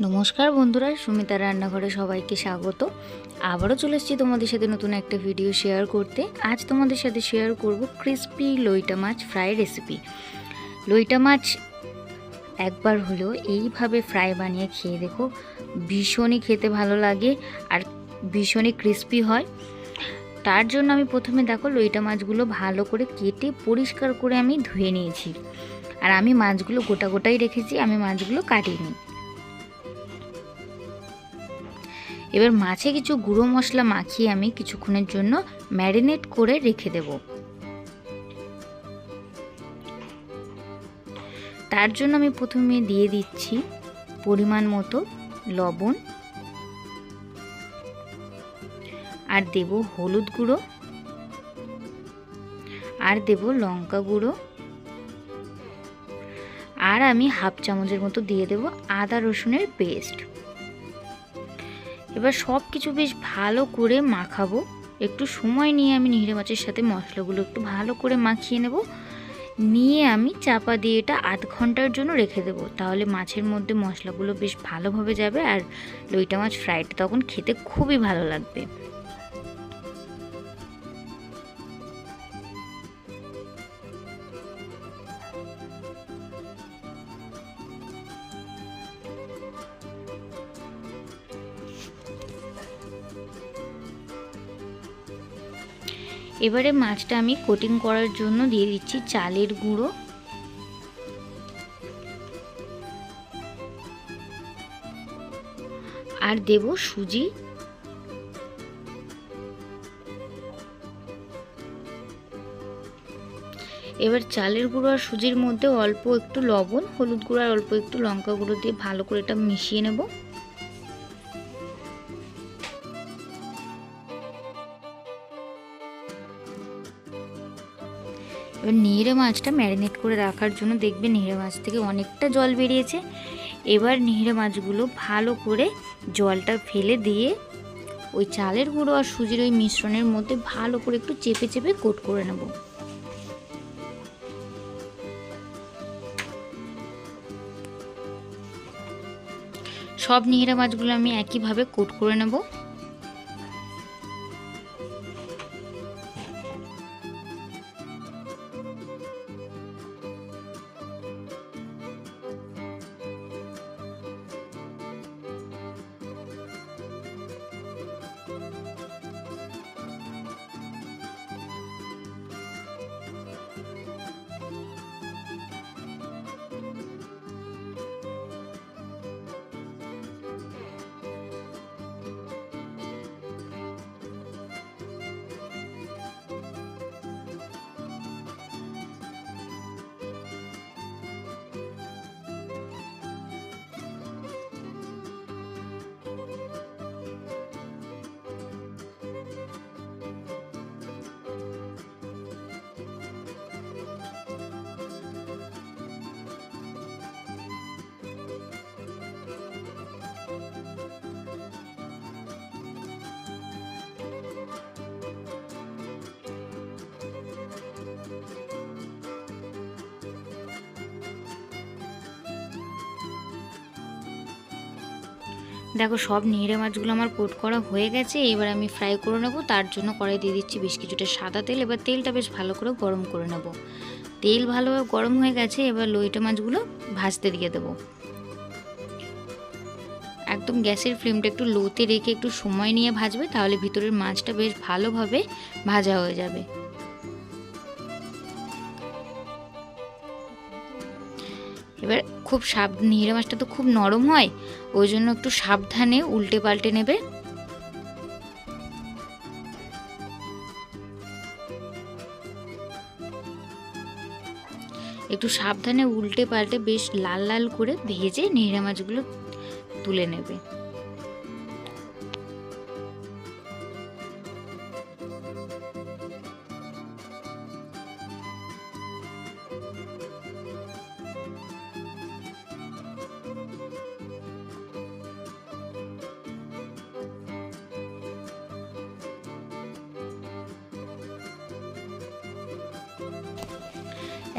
নমস্কার বন্ধুরা, সুমিতা রান্নাঘরে সবাইকে স্বাগত। আবারও চলে এসেছি তোমাদের সাথে নতুন একটা ভিডিও শেয়ার করতে। আজ তোমাদের সাথে শেয়ার করব ক্রিস্পি লইটা মাছ ফ্রাই রেসিপি। লইটা মাছ একবার হলেও এইভাবে ফ্রাই বানিয়ে খেয়ে দেখো, ভীষণই খেতে ভালো লাগে আর ভীষণই ক্রিস্পি হয়। তার জন্য আমি প্রথমে দেখো লইটা মাছগুলো ভালো করে কেটে পরিষ্কার করে আমি ধুয়ে নিয়েছি। আর আমি মাছগুলো গোটা গোটাই রেখেছি, আমি মাছগুলো কাটিনি। এবার মাছে কিছু গুঁড়ো মশলা মাখিয়ে আমি কিছুক্ষণের জন্য ম্যারিনেট করে রেখে দেব। তার জন্য আমি প্রথমে দিয়ে দিচ্ছি পরিমাণ মতো লবণ, আর দেব হলুদ গুঁড়ো, আর দেব লঙ্কা গুঁড়ো, আর আমি হাফ চামচের মতো দিয়ে দেব আদা রসুনের পেস্ট। এবার সব কিছু বেশ ভালো করে মাখাবো। একটু সময় নিয়ে আমি নিংড়ে মাছের সাথে মশলাগুলো একটু ভালো করে মাখিয়ে নেব। নিয়ে আমি চাপা দিয়ে এটা আধ ঘন্টার জন্য রেখে দেবো। তাহলে মাছের মধ্যে মশলাগুলো বেশ ভালোভাবে যাবে আর লইটা মাছ ফ্রাইটা তখন খেতে খুবই ভালো লাগবে। এবারে মাছটা আমি কোটিং করার জন্য দিয়ে দিচ্ছি চালের গুঁড়ো, আর দেব সুজি। এবার চালের গুঁড়ো আর সুজির মধ্যে অল্প একটু লবণ, হলুদ গুঁড়ো আর অল্প একটু লঙ্কা গুঁড়ো দিয়ে ভালো করে এটা মিশিয়ে নেব। এবার নিংড়ে মাছটা ম্যারিনেট করে রাখার জন্য দেখবে নিংড়ে মাছ থেকে অনেকটা জল বেরিয়েছে। এবার নিংড়ে মাছগুলো ভালো করে জলটা ফেলে দিয়ে ওই চালের গুঁড়ো আর সুজির ওই মিশ্রণের মধ্যে ভালো করে একটু চেপে চেপে কোট করে নেব। সব নিংড়ে মাছগুলো আমি একইভাবে কোট করে নেব। দেখো সব নিংড়ে মাছগুলো আমার কোট করা হয়ে গেছে। এবার আমি ফ্রাই করে নেব। তার জন্য কড়াই দিয়ে দিচ্ছি বেশ কিছুটা সাদা তেল। এবার তেলটা বেশ ভালো করে গরম করে নেব। তেল ভালোভাবে গরম হয়ে গেছে। এবার লইটা মাছগুলো ভাজতে দিয়ে দেবো। একদম গ্যাসের ফ্লেমটা একটু লোতে রেখে একটু সময় নিয়ে ভাজবে, তাহলে ভিতরের মাছটা বেশ ভালোভাবে ভাজা হয়ে যাবে। এবার খুব নিংড়ে মাছটা তো খুব নরম হয়, ওই জন্য একটু সাবধানে উল্টে পাল্টে নেবে। একটু সাবধানে উল্টে পাল্টে বেশ লাল লাল করে ভেজে নিংড়ে মাছগুলো তুলে নেবে।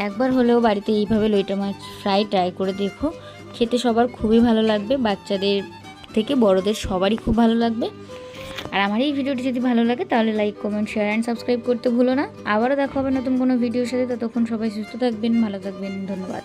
একবার হলেও বাড়িতে এইভাবে লইটা মাছ ফ্রাই ট্রাই করে দেখো, খেতে সবার খুবই ভালো লাগবে, বাচ্চাদের থেকে বড়দের সবারই খুব ভালো লাগবে। আর আমার এই ভিডিওটি যদি ভালো লাগে তাহলে like, comment, share and subscribe করতে ভুলো না। আবারও দেখা হবে নতুন কোনো ভিডিওর সাথে। ততক্ষণ সবাই সুস্থ থাকবেন, ভালো থাকবেন। ধন্যবাদ।